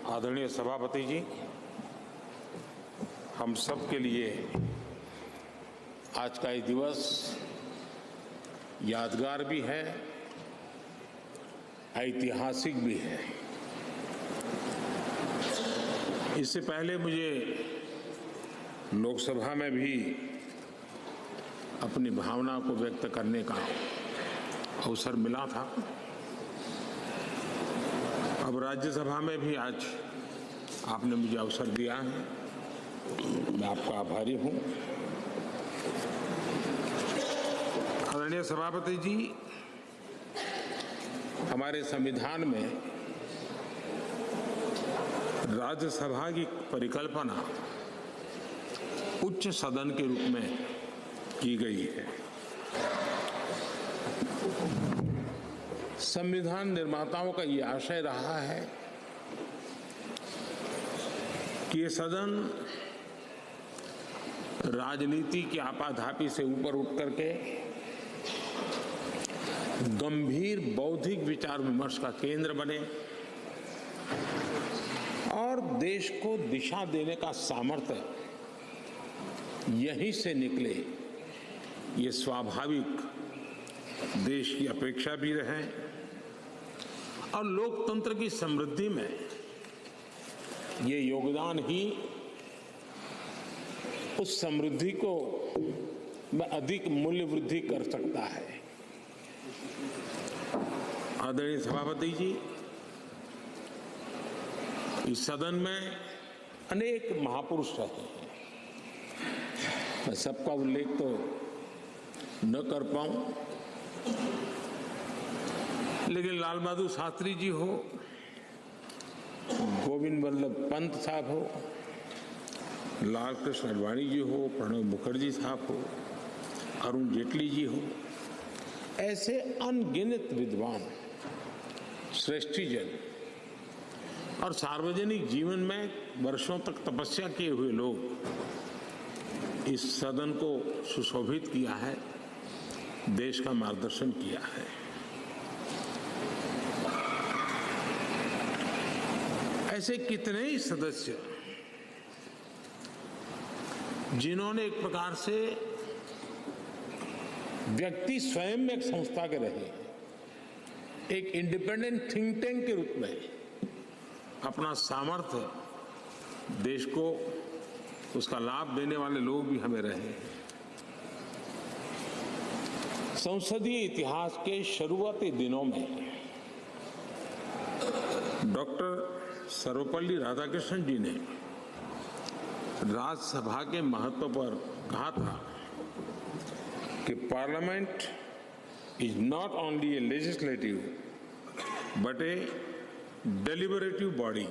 आदरणीय सभापति जी, हम सब के लिए आज का ये दिवस यादगार भी है, ऐतिहासिक भी है। इससे पहले मुझे लोकसभा में भी अपनी भावना को व्यक्त करने का अवसर मिला था। अब राज्यसभा में भी आज आपने मुझे अवसर दिया है, मैं आपका आभारी हूं। आदरणीय सभापति जी, हमारे संविधान में राज्यसभा की परिकल्पना उच्च सदन के रूप में की गई है। संविधान निर्माताओं का ये आशय रहा है कि ये सदन राजनीति की आपाधापी से ऊपर उठ करके गंभीर बौद्धिक विचार विमर्श का केंद्र बने और देश को दिशा देने का सामर्थ्य यहीं से निकले, ये स्वाभाविक देश की अपेक्षा भी रहे और लोकतंत्र की समृद्धि में ये योगदान ही उस समृद्धि को में अधिक मूल्य वृद्धि कर सकता है। आदरणीय सभापति जी, इस सदन में अनेक महापुरुष रहे हैं। मैं सबका उल्लेख तो न कर पाऊं, लेकिन लाल बहादुर शास्त्री जी हो, गोविंद वल्लभ पंत साहब हो, लाल कृष्ण आडवाणी जी हो, प्रणब मुखर्जी साहब हो, अरुण जेटली जी हो, ऐसे अनगिनत विद्वान श्रेष्ठीजन और सार्वजनिक जीवन में वर्षों तक तपस्या किए हुए लोग इस सदन को सुशोभित किया है, देश का मार्गदर्शन किया है। ऐसे कितने ही सदस्य जिन्होंने एक प्रकार से व्यक्ति स्वयं में एक संस्था के रहे, एक इंडिपेंडेंट थिंक टैंक के रूप में अपना सामर्थ्य देश को उसका लाभ देने वाले लोग भी हमें रहे हैं। संसदीय इतिहास के शुरुआती दिनों में डॉक्टर सर्वपल्ली राधाकृष्णन जी ने राज्यसभा के महत्व पर कहा था कि parliament is not only A legislative but A deliberative body.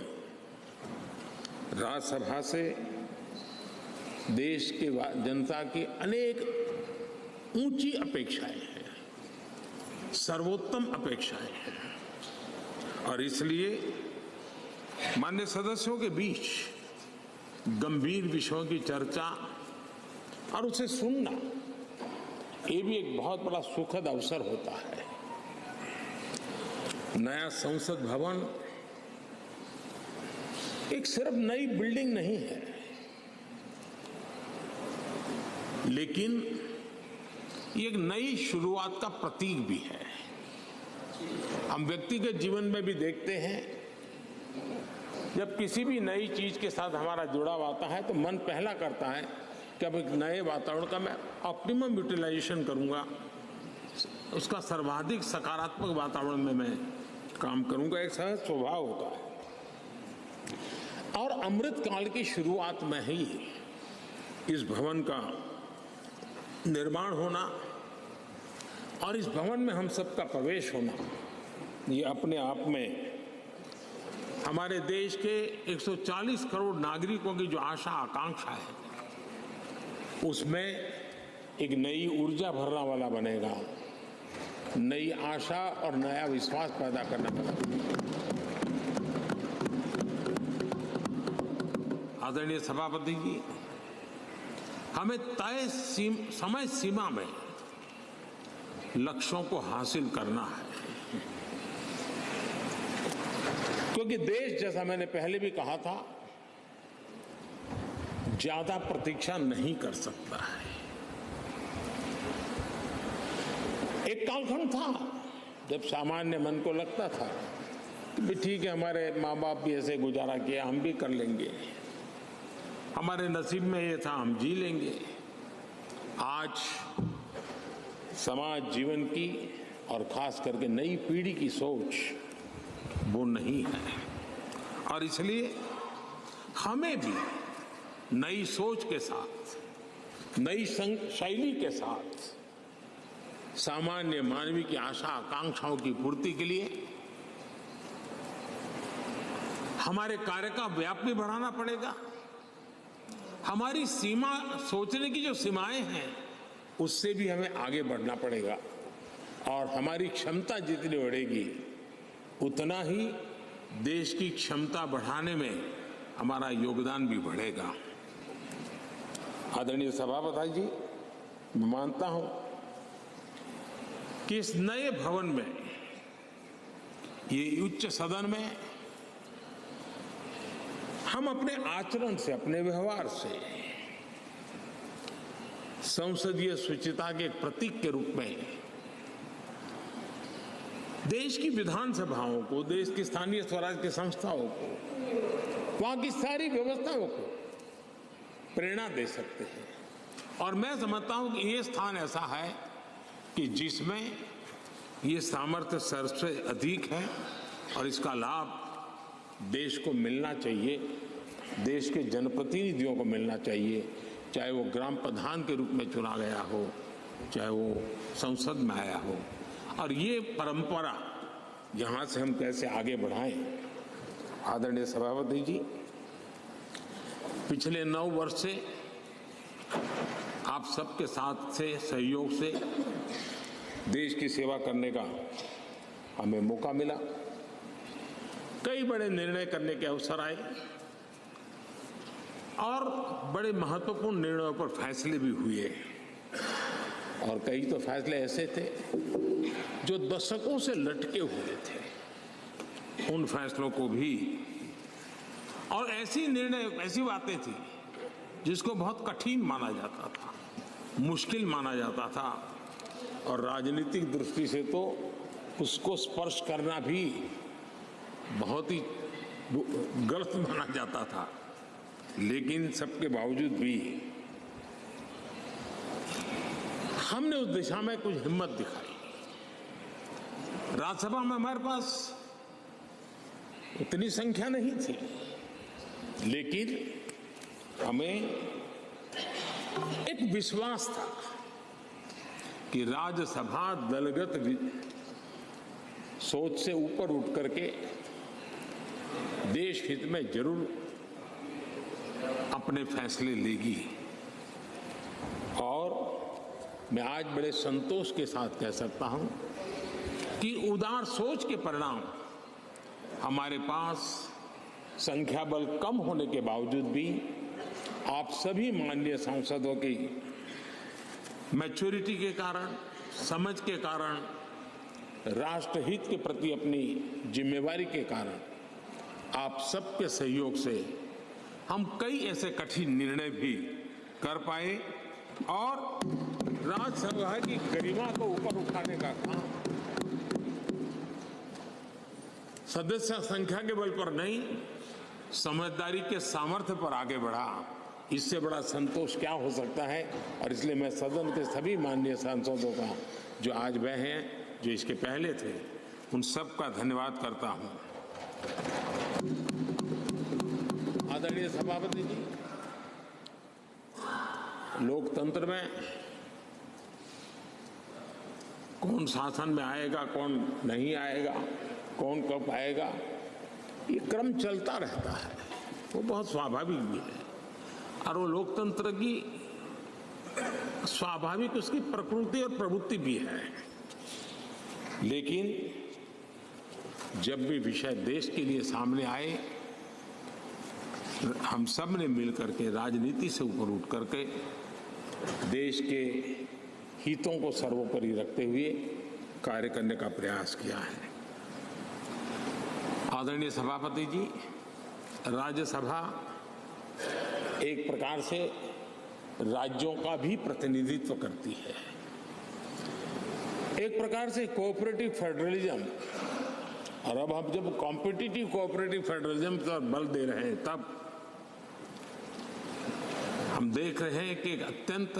Rajya Sabha से देश के जनता की अनेक ऊंची अपेक्षाएं हैं, सर्वोत्तम अपेक्षाएं हैं और इसलिए मान्य सदस्यों के बीच गंभीर विषयों की चर्चा और उसे सुनना, ये भी एक बहुत बड़ा सुखद अवसर होता है। नया संसद भवन एक सिर्फ नई बिल्डिंग नहीं है, लेकिन ये एक नई शुरुआत का प्रतीक भी है। हम व्यक्तिगत जीवन में भी देखते हैं, जब किसी भी नई चीज के साथ हमारा जुड़ाव आता है तो मन पहला करता है कि अब एक नए वातावरण का मैं ऑप्टिमम यूटिलाइजेशन करूंगा, उसका सर्वाधिक सकारात्मक वातावरण में मैं काम करूंगा, एक सहज स्वभाव होता है। और अमृत काल की शुरुआत में ही इस भवन का निर्माण होना और इस भवन में हम सबका प्रवेश होना, ये अपने आप में हमारे देश के 140 करोड़ नागरिकों की जो आशा आकांक्षा है, उसमें एक नई ऊर्जा भरने वाला बनेगा, नई आशा और नया विश्वास पैदा करने वाला। आदरणीय सभापति जी, हमें तय समय सीमा में लक्ष्यों को हासिल करना है। क्योंकि देश, जैसा मैंने पहले भी कहा था, ज्यादा प्रतीक्षा नहीं कर सकता है। एक कालखंड था जब सामान्य मन को लगता था कि ठीक है, हमारे माँ बाप भी ऐसे गुजारा किया, हम भी कर लेंगे, हमारे नसीब में ये था, हम जी लेंगे। आज समाज जीवन की और खास करके नई पीढ़ी की सोच वो नहीं है, और इसलिए हमें भी नई सोच के साथ, नई शैली के साथ सामान्य मानवीय की आशा आकांक्षाओं की पूर्ति के लिए हमारे कार्य का व्याप भी बढ़ाना पड़ेगा। हमारी सीमा, सोचने की जो सीमाएं हैं, उससे भी हमें आगे बढ़ना पड़ेगा, और हमारी क्षमता जितनी बढ़ेगी उतना ही देश की क्षमता बढ़ाने में हमारा योगदान भी बढ़ेगा। आदरणीय सभापति जी, मैं मानता हूं कि इस नए भवन में, ये उच्च सदन में, हम अपने आचरण से, अपने व्यवहार से संसदीय शुचिता के एक प्रतीक के रूप में देश की विधानसभाओं को, देश की स्थानीय स्वराज की संस्थाओं को, वहां की सारी व्यवस्थाओं को प्रेरणा दे सकते हैं। और मैं समझता हूं कि ये स्थान ऐसा है कि जिसमें ये सामर्थ्य सबसे अधिक है, और इसका लाभ देश को मिलना चाहिए, देश के जनप्रतिनिधियों को मिलना चाहिए, चाहे वो ग्राम प्रधान के रूप में चुना गया हो, चाहे वो संसद में आया हो। और ये परंपरा यहां से हम कैसे आगे बढ़ाएं। आदरणीय सभापति जी, पिछले 9 वर्ष से आप सबके साथ से, सहयोग से देश की सेवा करने का हमें मौका मिला। कई बड़े निर्णय करने के अवसर आए, और बड़े महत्वपूर्ण निर्णयों पर फैसले भी हुए, और कई तो फैसले ऐसे थे जो दशकों से लटके हुए थे, उन फैसलों को भी, और ऐसी बातें थी जिसको बहुत कठिन माना जाता था, मुश्किल माना जाता था, और राजनीतिक दृष्टि से तो उसको स्पर्श करना भी बहुत ही गलत माना जाता था। लेकिन सबके बावजूद भी हमने उस दिशा में कुछ हिम्मत दिखाई। राज्यसभा में हमारे पास उतनी संख्या नहीं थी, लेकिन हमें एक विश्वास था कि राज्यसभा दलगत सोच से ऊपर उठ करके देश हित में जरूर अपने फैसले लेगी। और मैं आज बड़े संतोष के साथ कह सकता हूं कि उदार सोच के परिणाम हमारे पास संख्या बल कम होने के बावजूद भी आप सभी माननीय सांसदों की मैच्योरिटी के कारण, समझ के कारण, राष्ट्रहित के प्रति अपनी जिम्मेवारी के कारण, आप सबके सहयोग से हम कई ऐसे कठिन निर्णय भी कर पाए, और राज्यसभा की गरिमा को ऊपर उठाने का काम सदस्य संख्या के बल पर नहीं, समझदारी के सामर्थ्य पर आगे बढ़ा। इससे बड़ा संतोष क्या हो सकता है। और इसलिए मैं सदन के सभी माननीय सांसदों का, जो आज वह हैं, जो इसके पहले थे, उन सब का धन्यवाद करता हूं। आदरणीय सभापति जी, लोकतंत्र में कौन शासन में आएगा, कौन नहीं आएगा, कौन कब आएगा, ये क्रम चलता रहता है, वो बहुत स्वाभाविक भी है, और वो लोकतंत्र की स्वाभाविक उसकी प्रकृति और प्रवृत्ति भी है। लेकिन जब भी विषय देश के लिए सामने आए, हम सब ने मिलकर के राजनीति से ऊपर उठ करके देश के हितों को सर्वोपरि रखते हुए कार्य करने का प्रयास किया है। आदरणीय सभापति जी, राज्यसभा एक प्रकार से राज्यों का भी प्रतिनिधित्व करती है। एक प्रकार से कोऑपरेटिव फेडरलिज्म, और अब हम जब कॉम्पिटिटिव कोऑपरेटिव फेडरलिज्म का बल दे रहे हैं, तब हम देख रहे हैं कि एक अत्यंत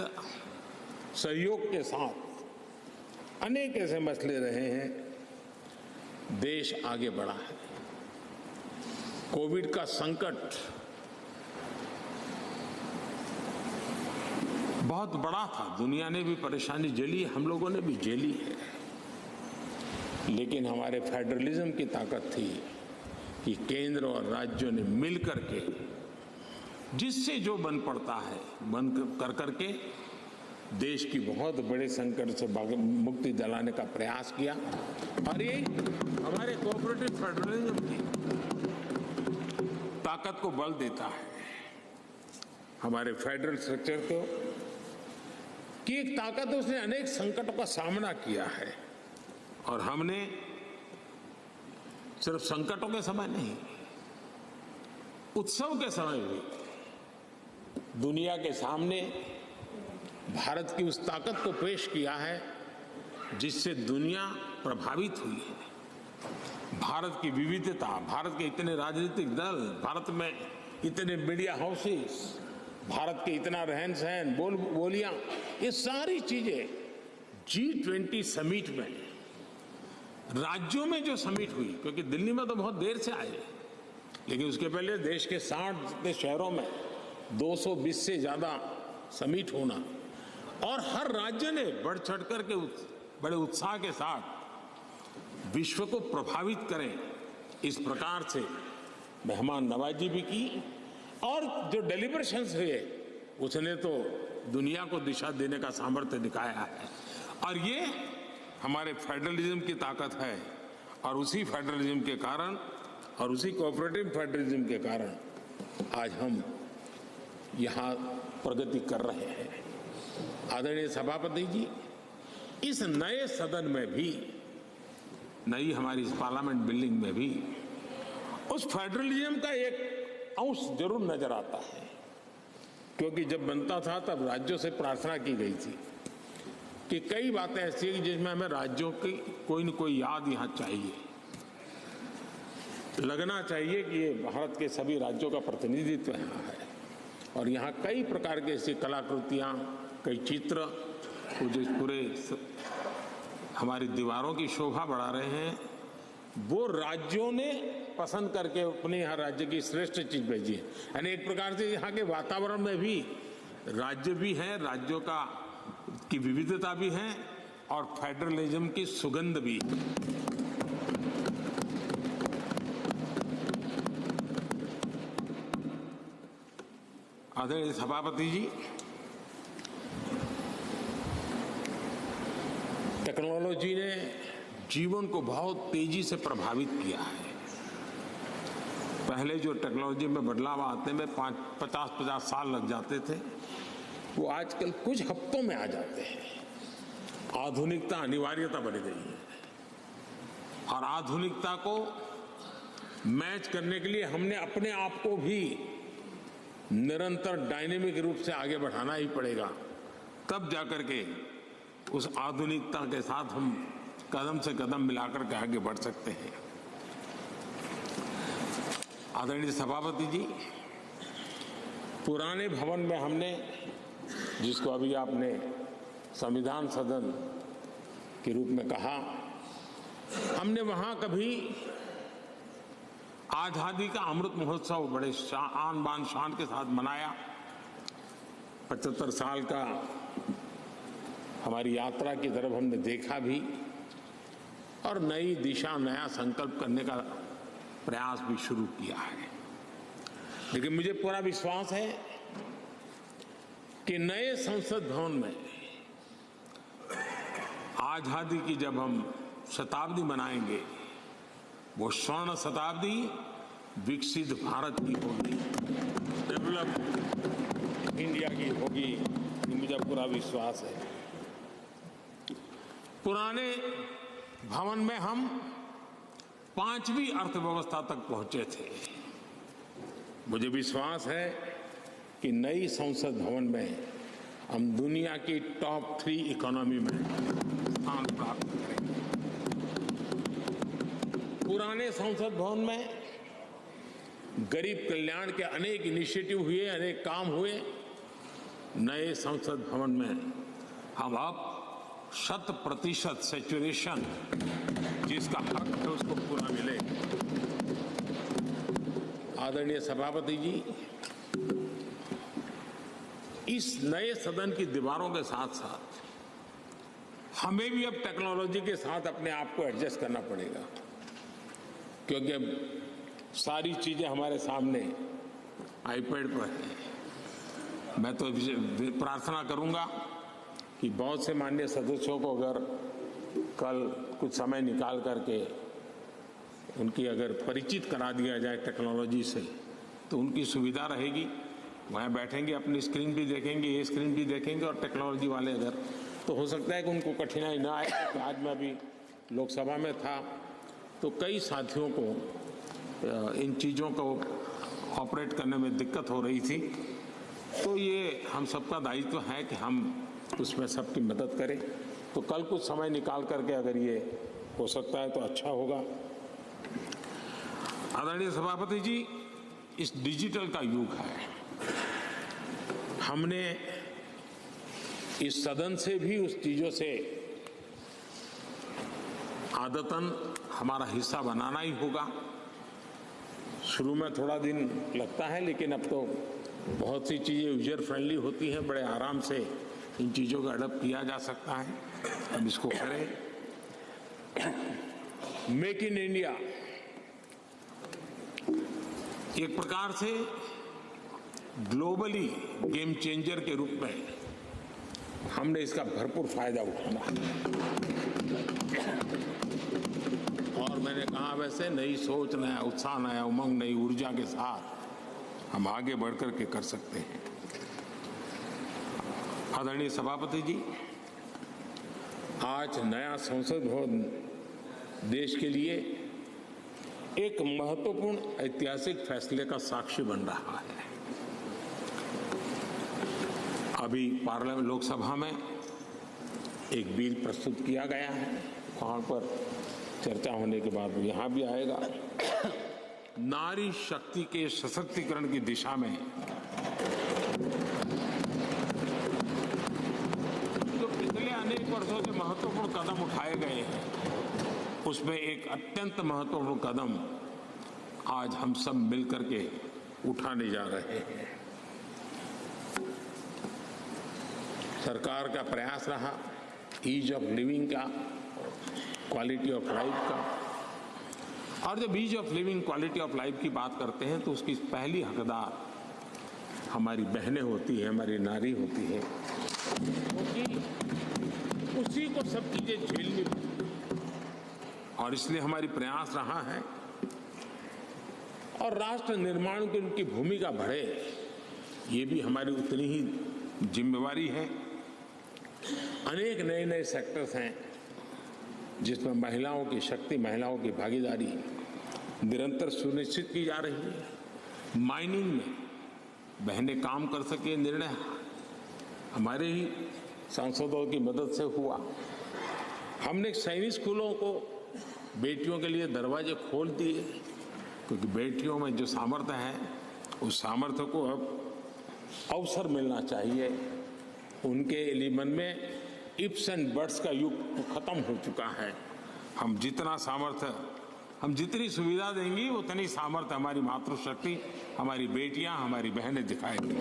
सहयोग के साथ अनेक ऐसे मसले रहे हैं, देश आगे बढ़ा है। कोविड का संकट बहुत बड़ा था, दुनिया ने भी परेशानी झेली, हम लोगों ने भी झेली है, लेकिन हमारे फेडरलिज्म की ताकत थी कि केंद्र और राज्यों ने मिलकर के जिससे जो बन पड़ता है बन कर करके देश की बहुत बड़े संकट से मुक्ति दिलाने का प्रयास किया। और ये हमारे कोऑपरेटिव फेडरलिज्म की ताकत को बल देता है, हमारे फेडरल स्ट्रक्चर को, कि एक ताकत उसने अनेक संकटों का सामना किया है। और हमने सिर्फ संकटों के समय नहीं, उत्सव के समय भी दुनिया के सामने भारत की उस ताकत को पेश किया है जिससे दुनिया प्रभावित हुई है। भारत की विविधता, भारत के इतने राजनीतिक दल, भारत में इतने मीडिया हाउसेस, भारत के इतना रहन सहन, बोलियां, ये सारी चीजें G20 समिट में, राज्यों में जो समिट हुई, क्योंकि दिल्ली में तो बहुत देर से आए, लेकिन उसके पहले देश के 60 शहरों में 220 से ज्यादा समिट होना, और हर राज्य ने बढ़ चढ़ करके बड़े उत्साह के साथ विश्व को प्रभावित करें इस प्रकार से मेहमान नवाजी भी की, और जो डेलिब्रेशंस हुए उसने तो दुनिया को दिशा देने का सामर्थ्य दिखाया है। और ये हमारे फेडरलिज्म की ताकत है, और उसी फेडरलिज्म के कारण और उसी कोऑपरेटिव फेडरलिज्म के कारण आज हम यहाँ प्रगति कर रहे हैं। आदरणीय सभापति जी, इस नए सदन में भी, नई हमारी इस पार्लियामेंट बिल्डिंग में भी उस फेडरलिज्म का एक अंश जरूर नजर आता है, क्योंकि जब बनता था तब राज्यों से प्रार्थना की गई थी कि कई बातें ऐसी हैं जिसमें हमें राज्यों की कोई न कोई याद यहाँ चाहिए, लगना चाहिए कि ये भारत के सभी राज्यों का प्रतिनिधित्व यहाँ है। और यहाँ कई प्रकार की ऐसी कलाकृतियाँ, कई चित्र जो पूरे हमारी दीवारों की शोभा बढ़ा रहे हैं, वो राज्यों ने पसंद करके अपने यहाँ राज्य की श्रेष्ठ चीज भेजी है। यानी एक प्रकार से यहाँ के वातावरण में भी राज्य भी है, राज्यों का की विविधता भी है, और फेडरलिज्म की सुगंध भी है। आदरणीय सभापति जी, टेक्नोलॉजी ने जीवन को बहुत तेजी से प्रभावित किया है। पहले जो टेक्नोलॉजी में बदलाव आते में 50 साल लग जाते थे, वो आजकल कुछ हफ्तों में आ जाते हैं। आधुनिकता अनिवार्यता बन गई है, और आधुनिकता को मैच करने के लिए हमने अपने आप को भी निरंतर डायनेमिक रूप से आगे बढ़ाना ही पड़ेगा, तब जाकर के उस आधुनिकता के साथ हम कदम से कदम मिलाकर के आगे बढ़ सकते हैं। आदरणीय सभापति जी, पुराने भवन में हमने, जिसको अभी आपने संविधान सदन के रूप में कहा, हमने वहां कभी आजादी का अमृत महोत्सव बड़े आन बान शान के साथ मनाया। 75 साल का हमारी यात्रा की तरफ हमने देखा भी, और नई दिशा, नया संकल्प करने का प्रयास भी शुरू किया है। लेकिन मुझे पूरा विश्वास है कि नए संसद भवन में आजादी की जब हम शताब्दी मनाएंगे, वो स्वर्ण शताब्दी विकसित भारत की होगी, डेवलप इंडिया की होगी, मुझे पूरा विश्वास है। पुराने भवन में हम 5वीं अर्थव्यवस्था तक पहुंचे थे। मुझे विश्वास है कि नई संसद भवन में हम दुनिया की टॉप 3 इकोनॉमी में स्थान प्राप्त करेंगे। पुराने संसद भवन में गरीब कल्याण के अनेक इनिशिएटिव हुए, अनेक काम हुए। नए संसद भवन में हम अब 100% सैचुरेशन जिसका हक है उसको पूरा मिलेगा। आदरणीय सभापति जी, इस नए सदन की दीवारों के साथ साथ हमें भी अब टेक्नोलॉजी के साथ अपने आप को एडजस्ट करना पड़ेगा, क्योंकि अब सारी चीजें हमारे सामने आईपैड पर है। मैं तो प्रार्थना करूंगा कि बहुत से माननीय सदस्यों को अगर कल कुछ समय निकाल करके उनकी अगर परिचित करा दिया जाए टेक्नोलॉजी से, तो उनकी सुविधा रहेगी। वहाँ बैठेंगे, अपनी स्क्रीन भी देखेंगे, ये स्क्रीन भी देखेंगे, और टेक्नोलॉजी वाले अगर, तो हो सकता है कि उनको कठिनाई ना आए। तो आज मैं अभी लोकसभा में था तो कई साथियों को इन चीज़ों को ऑपरेट करने में दिक्कत हो रही थी। तो ये हम सबका दायित्व है कि हम उसमें सबकी मदद करें। तो कल कुछ समय निकाल करके अगर ये हो सकता है तो अच्छा होगा। आदरणीय सभापति जी, इस डिजिटल का युग है। हमने इस सदन से भी उस चीजों से आदतन हमारा हिस्सा बनाना ही होगा। शुरू में थोड़ा दिन लगता है, लेकिन अब तो बहुत सी चीजें यूजर फ्रेंडली होती हैं, बड़े आराम से इन चीजों का अडॉप्ट किया जा सकता है। हम इसको करें। मेक इन इंडिया एक प्रकार से ग्लोबली गेम चेंजर के रूप में हमने इसका भरपूर फायदा उठाना है। और मैंने कहा, वैसे नई सोच, नया उत्साह, नया उमंग, नई ऊर्जा के साथ हम आगे बढ़कर के कर सकते हैं। आदरणीय सभापति जी, आज नया संसद भवन देश के लिए एक महत्वपूर्ण ऐतिहासिक फैसले का साक्षी बन रहा है। अभी पार्लियामेंट लोकसभा में एक बिल प्रस्तुत किया गया है, वहां पर चर्चा होने के बाद यहाँ भी आएगा। नारी शक्ति के सशक्तिकरण की दिशा में जो पिछले अनेक वर्षों से महत्वपूर्ण कदम उठाए गए हैं, उसमें एक अत्यंत महत्वपूर्ण कदम आज हम सब मिलकर के उठाने जा रहे हैं। सरकार का प्रयास रहा ईज ऑफ लिविंग का, क्वालिटी ऑफ लाइफ का। और जब ease of living, quality of life की बात करते हैं तो उसकी पहली हकदार हमारी बहनें होती है, हमारी नारी होती है, क्योंकि उसी को सब चीजें झेलनी पड़ती है। और इसलिए हमारी प्रयास रहा है और राष्ट्र निर्माण की उनकी भूमिका बढ़े, ये भी हमारी उतनी ही जिम्मेवारी है। अनेक नए नए सेक्टर्स हैं जिसमें महिलाओं की शक्ति, महिलाओं की भागीदारी निरंतर सुनिश्चित की जा रही है। माइनिंग में बहनें काम कर सके, निर्णय हमारे ही सांसदों की मदद से हुआ। हमने सैनिक स्कूलों को बेटियों के लिए दरवाजे खोल दिए, क्योंकि बेटियों में जो सामर्थ्य है, उस सामर्थ्य को अब अवसर मिलना चाहिए। उनके मन में इफ्स एंड बट्स का युग खत्म हो चुका है। हम जितना सामर्थ्य, हम जितनी सुविधा देंगी, उतनी सामर्थ्य हमारी मातृशक्ति, हमारी बेटियां, हमारी बहनें दिखाएंगी।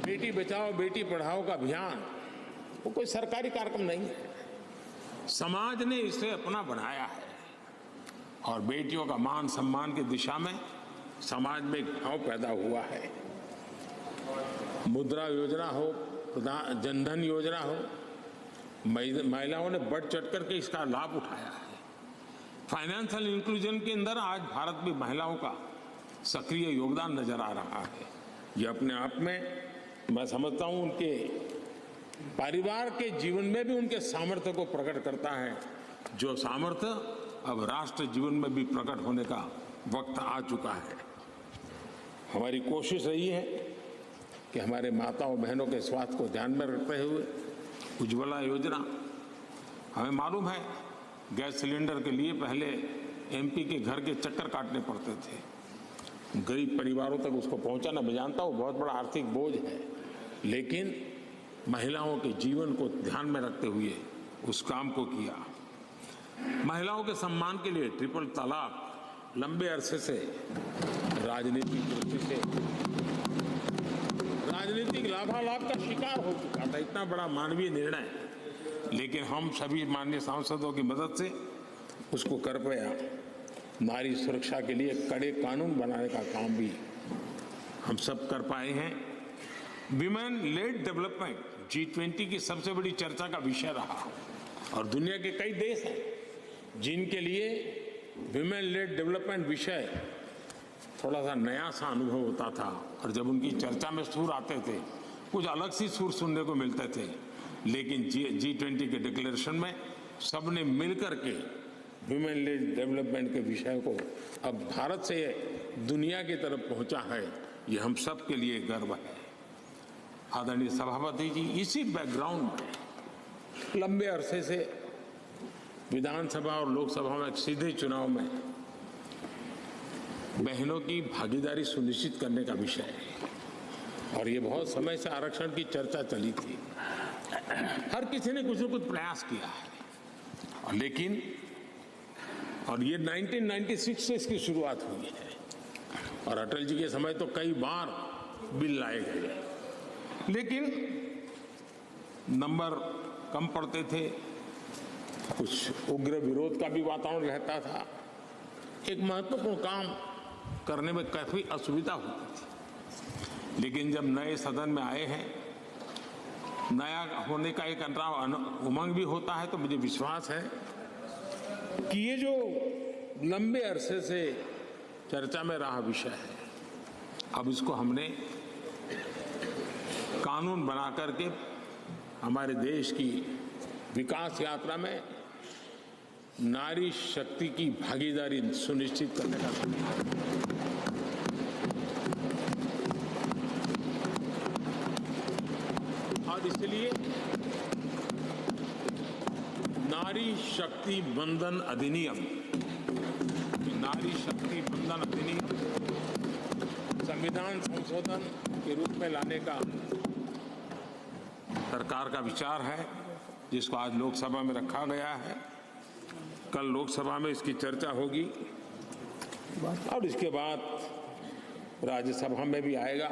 बेटी बचाओ बेटी पढ़ाओ का अभियान वो कोई सरकारी कार्यक्रम नहीं है, समाज ने इसे अपना बनाया है। और बेटियों का मान सम्मान की दिशा में समाज में एक भाव पैदा हुआ है। मुद्रा योजना हो, जनधन योजना हो, महिलाओं ने बढ़ चढ़ करके इसका लाभ उठाया है। फाइनेंशियल इंक्लूजन के अंदर आज भारत में महिलाओं का सक्रिय योगदान नजर आ रहा है। ये अपने आप में मैं समझता हूं उनके परिवार के जीवन में भी उनके सामर्थ्य को प्रकट करता है, जो सामर्थ्य अब राष्ट्र जीवन में भी प्रकट होने का वक्त आ चुका है। हमारी कोशिश रही है कि हमारे माताओं बहनों के स्वास्थ्य को ध्यान में रखते हुए उज्ज्वला योजना, हमें मालूम है गैस सिलेंडर के लिए पहले एमपी के घर के चक्कर काटने पड़ते थे, गरीब परिवारों तक उसको पहुंचाना, मैं जानता हूँ बहुत बड़ा आर्थिक बोझ है, लेकिन महिलाओं के जीवन को ध्यान में रखते हुए उस काम को किया। महिलाओं के सम्मान के लिए ट्रिपल तलाक लंबे अरसे से राजनीतिक दृष्टि से राजनीतिक लाभालाभ का शिकार हो चुका था, इतना बड़ा मानवीय निर्णय, लेकिन हम सभी माननीय सांसदों की मदद से उसको कर पाया। नारी सुरक्षा के लिए कड़े कानून बनाने का काम भी हम सब कर पाए हैं। विमेन लेड डेवलपमेंट G20 की सबसे बड़ी चर्चा का विषय रहा और दुनिया के कई देश हैं जिनके लिए विमेन लेड डेवलपमेंट विषय थोड़ा सा नया सा अनुभव होता था, और जब उनकी चर्चा में सुर आते थे कुछ अलग सी सुर सुनने को मिलते थे, लेकिन G20 के डिक्लेरेशन में सबने मिलकर के विमेन लेड डेवलपमेंट के विषय को अब भारत से दुनिया की तरफ पहुंचा है, ये हम सब के लिए गर्व है। आदरणीय सभापति जी, इसी बैकग्राउंड में लंबे अरसे से विधानसभा और लोकसभा में सीधे चुनाव में बहनों की भागीदारी सुनिश्चित करने का विषय है, और ये बहुत समय से आरक्षण की चर्चा चली थी। हर किसी ने कुछ न कुछ प्रयास किया है, लेकिन और ये 1996 से इसकी शुरुआत हुई है, और अटल जी के समय तो कई बार बिल लाए गए, लेकिन नंबर कम पड़ते थे, कुछ उग्र विरोध का भी वातावरण रहता था, एक महत्वपूर्ण काम करने में काफी असुविधा होती थी। लेकिन जब नए सदन में आए हैं, नया होने का एक उमंग भी होता है, तो मुझे विश्वास है कि ये जो लंबे अरसे से चर्चा में रहा विषय है, अब इसको हमने कानून बना करके हमारे देश की विकास यात्रा में नारी शक्ति की भागीदारी सुनिश्चित करने का समय है। और इसलिए नारी शक्ति बंधन अधिनियम, नारी शक्ति बंधन अधिनियम संविधान संशोधन के रूप में लाने का सरकार का विचार है, जिसको आज लोकसभा में रखा गया है। कल लोकसभा में इसकी चर्चा होगी और इसके बाद राज्यसभा में भी आएगा।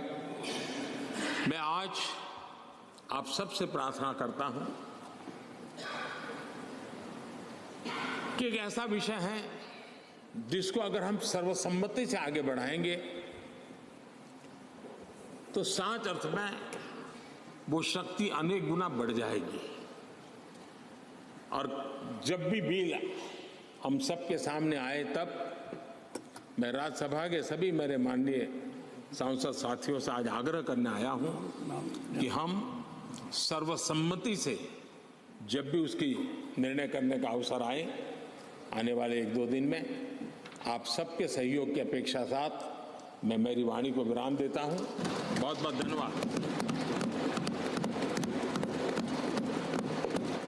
मैं आज आप सबसे प्रार्थना करता हूं कि एक ऐसा विषय है जिसको अगर हम सर्वसम्मति से आगे बढ़ाएंगे तो सच अर्थ में वो शक्ति अनेक गुना बढ़ जाएगी। और जब भी बिल हम सबके सामने आए, तब मैं राज्यसभा के सभी मेरे माननीय सांसद साथियों से आज आग्रह करने आया हूं कि हम सर्वसम्मति से जब भी उसकी निर्णय करने का अवसर आए, आने वाले 1-2 दिन में आप सबके सहयोग की अपेक्षा साथ मैं मेरी वाणी को विराम देता हूं। बहुत बहुत धन्यवाद।